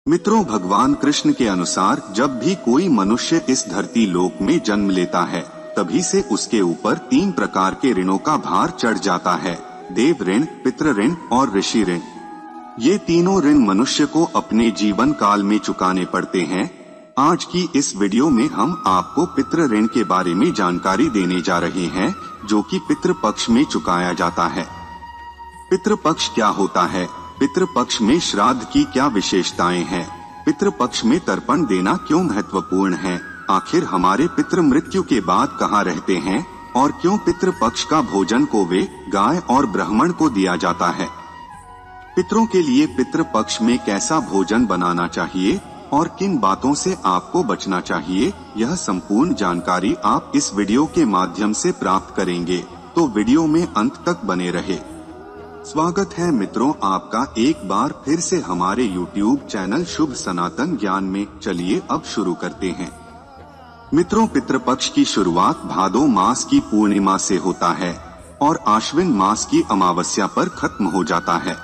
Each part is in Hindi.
मित्रों, भगवान कृष्ण के अनुसार जब भी कोई मनुष्य इस धरती लोक में जन्म लेता है तभी से उसके ऊपर 3 प्रकार के ऋणों का भार चढ़ जाता है। देव ऋण, पितृ ऋण और ऋषि ऋण। ये तीनों ऋण मनुष्य को अपने जीवन काल में चुकाने पड़ते हैं। आज की इस वीडियो में हम आपको पितृ ऋण के बारे में जानकारी देने जा रहे हैं, जो कि पितृ पक्ष में चुकाया जाता है। पितृ पक्ष क्या होता है? पितृ पक्ष में श्राद्ध की क्या विशेषताएं हैं? पितृ पक्ष में तर्पण देना क्यों महत्वपूर्ण है? आखिर हमारे पितृ मृत्यु के बाद कहाँ रहते हैं और क्यों पितृ पक्ष का भोजन कौवे, गाय और ब्राह्मण को दिया जाता है? पितरों के लिए पितृ पक्ष में कैसा भोजन बनाना चाहिए और किन बातों से आपको बचना चाहिए, यह संपूर्ण जानकारी आप इस वीडियो के माध्यम से प्राप्त करेंगे, तो वीडियो में अंत तक बने रहे। स्वागत है मित्रों आपका एक बार फिर से हमारे YouTube चैनल शुभ सनातन ज्ञान में। चलिए अब शुरू करते हैं। मित्रों, पितृपक्ष की शुरुआत भादो मास की पूर्णिमा से होता है और आश्विन मास की अमावस्या पर खत्म हो जाता है।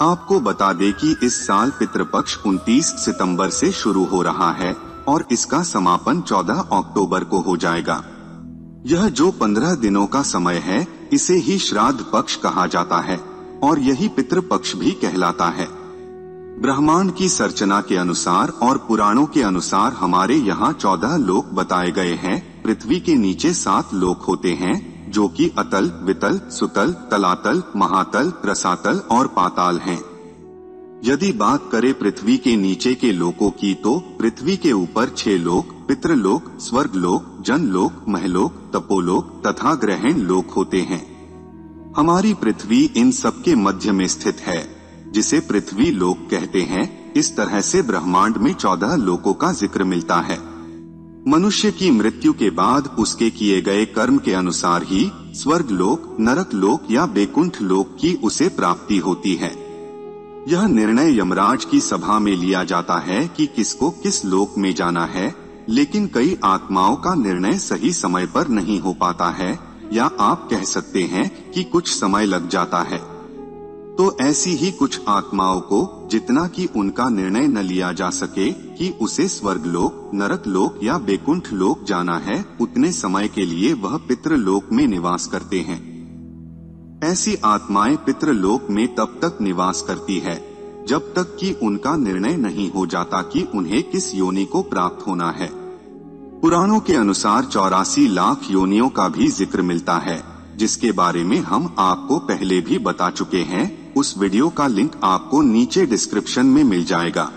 आपको बता दें कि इस साल पितृपक्ष 29 सितंबर से शुरू हो रहा है और इसका समापन 14 अक्टूबर को हो जाएगा। यह जो 15 दिनों का समय है, इसे ही श्राद्ध पक्ष कहा जाता है और यही पितृपक्ष भी कहलाता है। ब्रह्मांड की संरचना के अनुसार और पुराणों के अनुसार हमारे यहाँ 14 लोक बताए गए हैं। पृथ्वी के नीचे 7 लोक होते हैं, जो कि अतल, वितल, सुतल, तलातल, महातल, रसातल और पाताल हैं। यदि बात करें पृथ्वी के नीचे के लोकों की, तो पृथ्वी के ऊपर 6 लोक, पितृलोक, स्वर्गलोक, जनलोक, महलोक, तपोलोक तथा ग्रहण लोक होते हैं। हमारी पृथ्वी इन सब के मध्य में स्थित है, जिसे पृथ्वी लोक कहते हैं। इस तरह से ब्रह्मांड में 14 लोकों का जिक्र मिलता है। मनुष्य की मृत्यु के बाद उसके किए गए कर्म के अनुसार ही स्वर्ग लोक, नरक लोक या बैकुंठ लोक की उसे प्राप्ति होती है। यह निर्णय यमराज की सभा में लिया जाता है कि किसको किस लोक में जाना है, लेकिन कई आत्माओं का निर्णय सही समय पर नहीं हो पाता है, या आप कह सकते हैं कि कुछ समय लग जाता है। तो ऐसी ही कुछ आत्माओं को, जितना कि उनका निर्णय न लिया जा सके कि उसे स्वर्गलोक, नरक लोक या बैकुंठ लोक जाना है, उतने समय के लिए वह पितृलोक में निवास करते हैं। ऐसी आत्माएं पितृलोक में तब तक निवास करती है जब तक कि उनका निर्णय नहीं हो जाता कि उन्हें किस योनि को प्राप्त होना है। पुराणों के अनुसार 84 लाख योनियों का भी जिक्र मिलता है, जिसके बारे में हम आपको पहले भी बता चुके हैं। उस वीडियो का लिंक आपको नीचे डिस्क्रिप्शन में मिल जाएगा।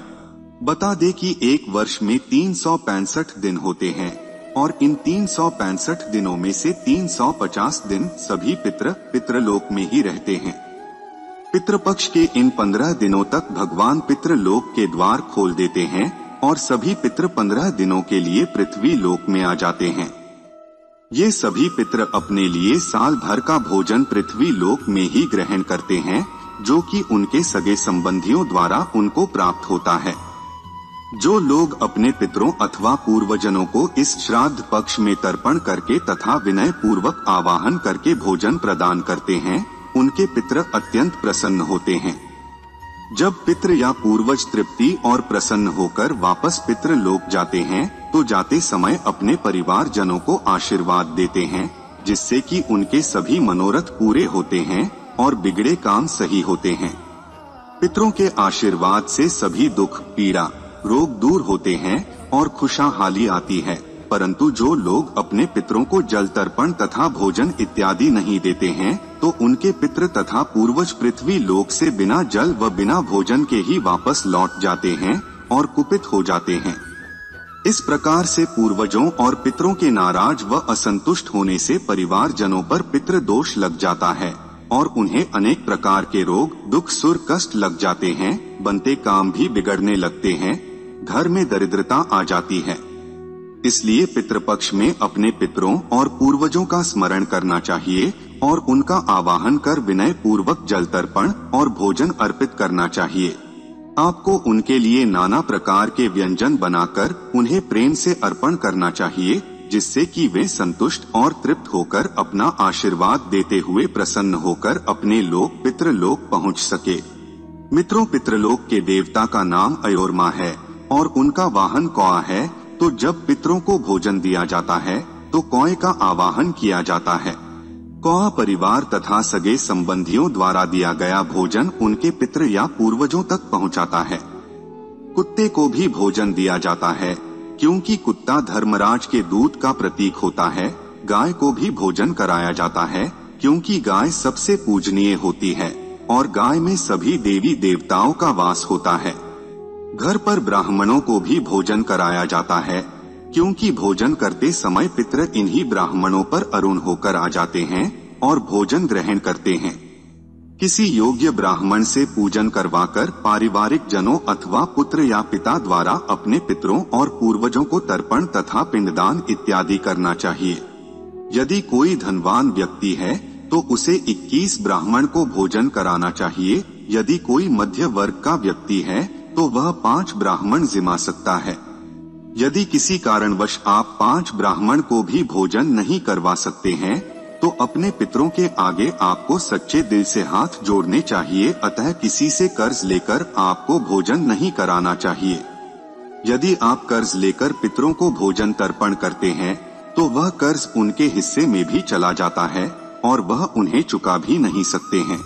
बता दे कि एक वर्ष में 365 दिन होते हैं और इन 365 दिनों में से 350 दिन सभी पितृलोक में ही रहते हैं। पितृपक्ष के इन 15 दिनों तक भगवान पितृलोक के द्वार खोल देते हैं और सभी पितृ 15 दिनों के लिए पृथ्वी लोक में आ जाते हैं। ये सभी पितृ अपने लिए साल भर का भोजन पृथ्वी लोक में ही ग्रहण करते हैं, जो कि उनके सगे संबंधियों द्वारा उनको प्राप्त होता है। जो लोग अपने पितरों अथवा पूर्वजनों को इस श्राद्ध पक्ष में तर्पण करके तथा विनय पूर्वक आवाहन करके भोजन प्रदान करते हैं, उनके पितृ अत्यंत प्रसन्न होते हैं। जब पितृ या पूर्वज तृप्ति और प्रसन्न होकर वापस पितृ लोक जाते हैं, तो जाते समय अपने परिवार जनों को आशीर्वाद देते हैं, जिससे कि उनके सभी मनोरथ पूरे होते हैं और बिगड़े काम सही होते हैं। पितरों के आशीर्वाद से सभी दुख, पीड़ा, रोग दूर होते हैं और खुशहाली आती है। परंतु जो लोग अपने पितरों को जल तर्पण तथा भोजन इत्यादि नहीं देते हैं, तो उनके पितृ तथा पूर्वज पृथ्वी लोक से बिना जल व बिना भोजन के ही वापस लौट जाते हैं और कुपित हो जाते हैं। इस प्रकार से पूर्वजों और पितरों के नाराज व असंतुष्ट होने से परिवार जनों पर पितृ दोष लग जाता है और उन्हें अनेक प्रकार के रोग, दुख, सुर, कष्ट लग जाते हैं। बनते काम भी बिगड़ने लगते हैं, घर में दरिद्रता आ जाती है। इसलिए पितृपक्ष में अपने पितरों और पूर्वजों का स्मरण करना चाहिए और उनका आवाहन कर विनय पूर्वक जल तर्पण और भोजन अर्पित करना चाहिए। आपको उनके लिए नाना प्रकार के व्यंजन बनाकर उन्हें प्रेम से अर्पण करना चाहिए, जिससे कि वे संतुष्ट और तृप्त होकर अपना आशीर्वाद देते हुए प्रसन्न होकर अपने लोक पितृलोक पहुंच सके। मित्रों, पितृलोक के देवता का नाम अयोरमा है और उनका वाहन कौआ है। तो जब पितरों को भोजन दिया जाता है तो कौए का आवाहन किया जाता है। कौआ परिवार तथा सगे संबंधियों द्वारा दिया गया भोजन उनके पितृ या पूर्वजों तक पहुंचाता है। कुत्ते को भी भोजन दिया जाता है क्योंकि कुत्ता धर्मराज के दूत का प्रतीक होता है। गाय को भी भोजन कराया जाता है क्योंकि गाय सबसे पूजनीय होती है और गाय में सभी देवी देवताओं का वास होता है। घर पर ब्राह्मणों को भी भोजन कराया जाता है क्योंकि भोजन करते समय पितृ इन्हीं ब्राह्मणों पर अरुण होकर आ जाते हैं और भोजन ग्रहण करते हैं। किसी योग्य ब्राह्मण से पूजन करवाकर पारिवारिक जनों अथवा पुत्र या पिता द्वारा अपने पितरों और पूर्वजों को तर्पण तथा पिंडदान इत्यादि करना चाहिए। यदि कोई धनवान व्यक्ति है तो उसे 21 ब्राह्मण को भोजन कराना चाहिए। यदि कोई मध्य वर्ग का व्यक्ति है तो वह 5 ब्राह्मण जिमा सकता है। यदि किसी कारणवश आप 5 ब्राह्मण को भी भोजन नहीं करवा सकते हैं तो अपने पितरों के आगे आपको सच्चे दिल से हाथ जोड़ने चाहिए। अतः किसी से कर्ज लेकर आपको भोजन नहीं कराना चाहिए। यदि आप कर्ज लेकर पितरों को भोजन तर्पण करते हैं तो वह कर्ज उनके हिस्से में भी चला जाता है और वह उन्हें चुका भी नहीं सकते हैं।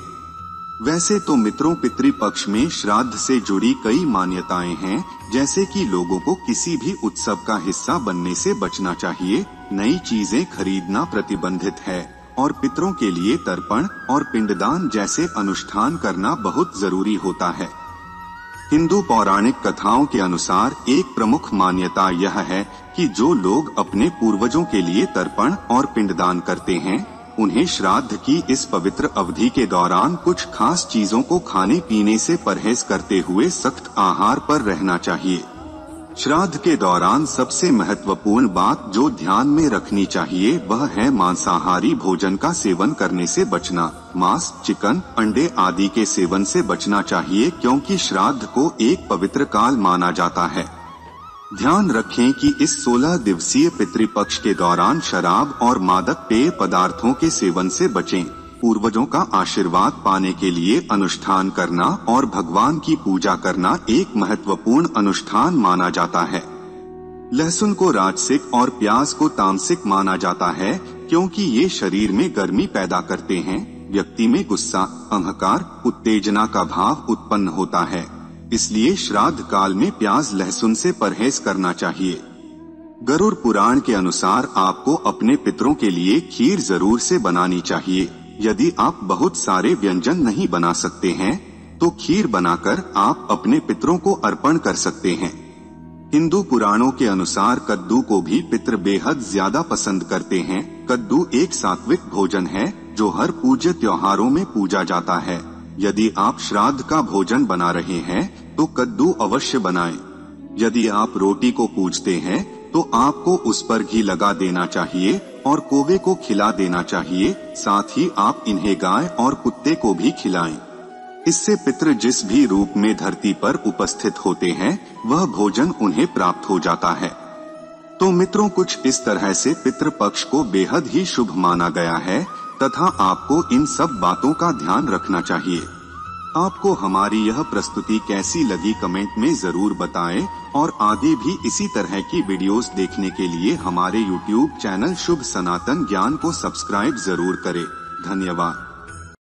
वैसे तो मित्रों, पितृपक्ष में श्राद्ध से जुड़ी कई मान्यताएं हैं, जैसे कि लोगों को किसी भी उत्सव का हिस्सा बनने से बचना चाहिए, नई चीजें खरीदना प्रतिबंधित है और पितरों के लिए तर्पण और पिंडदान जैसे अनुष्ठान करना बहुत जरूरी होता है। हिंदू पौराणिक कथाओं के अनुसार एक प्रमुख मान्यता यह है कि जो लोग अपने पूर्वजों के लिए तर्पण और पिंडदान करते हैं उन्हें श्राद्ध की इस पवित्र अवधि के दौरान कुछ खास चीजों को खाने पीने से परहेज करते हुए सख्त आहार पर रहना चाहिए। श्राद्ध के दौरान सबसे महत्वपूर्ण बात जो ध्यान में रखनी चाहिए वह है मांसाहारी भोजन का सेवन करने से बचना। मांस, चिकन, अंडे आदि के सेवन से बचना चाहिए क्योंकि श्राद्ध को एक पवित्र काल माना जाता है। ध्यान रखें कि इस 16 दिवसीय पितृपक्ष के दौरान शराब और मादक पेय पदार्थों के सेवन से बचें। पूर्वजों का आशीर्वाद पाने के लिए अनुष्ठान करना और भगवान की पूजा करना एक महत्वपूर्ण अनुष्ठान माना जाता है। लहसुन को राजसिक और प्याज को तामसिक माना जाता है क्योंकि ये शरीर में गर्मी पैदा करते हैं। व्यक्ति में गुस्सा, अहंकार, उत्तेजना का भाव उत्पन्न होता है, इसलिए श्राद्ध काल में प्याज लहसुन से परहेज करना चाहिए। गरुड़ पुराण के अनुसार आपको अपने पितरों के लिए खीर जरूर से बनानी चाहिए। यदि आप बहुत सारे व्यंजन नहीं बना सकते हैं तो खीर बनाकर आप अपने पितरों को अर्पण कर सकते हैं। हिंदू पुराणों के अनुसार कद्दू को भी पितर बेहद ज्यादा पसंद करते हैं। कद्दू एक सात्विक भोजन है जो हर पूज्य त्योहारों में पूजा जाता है। यदि आप श्राद्ध का भोजन बना रहे हैं तो कद्दू अवश्य बनाएं। यदि आप रोटी को पूजते हैं तो आपको उस पर घी लगा देना चाहिए और कौवे को खिला देना चाहिए। साथ ही आप इन्हें गाय और कुत्ते को भी खिलाएं। इससे पितृ जिस भी रूप में धरती पर उपस्थित होते हैं वह भोजन उन्हें प्राप्त हो जाता है। तो मित्रों, कुछ इस तरह से पितृपक्ष को बेहद ही शुभ माना गया है तथा आपको इन सब बातों का ध्यान रखना चाहिए। आपको हमारी यह प्रस्तुति कैसी लगी कमेंट में जरूर बताएं और आगे भी इसी तरह की वीडियोस देखने के लिए हमारे YouTube चैनल शुभ सनातन ज्ञान को सब्सक्राइब जरूर करें। धन्यवाद।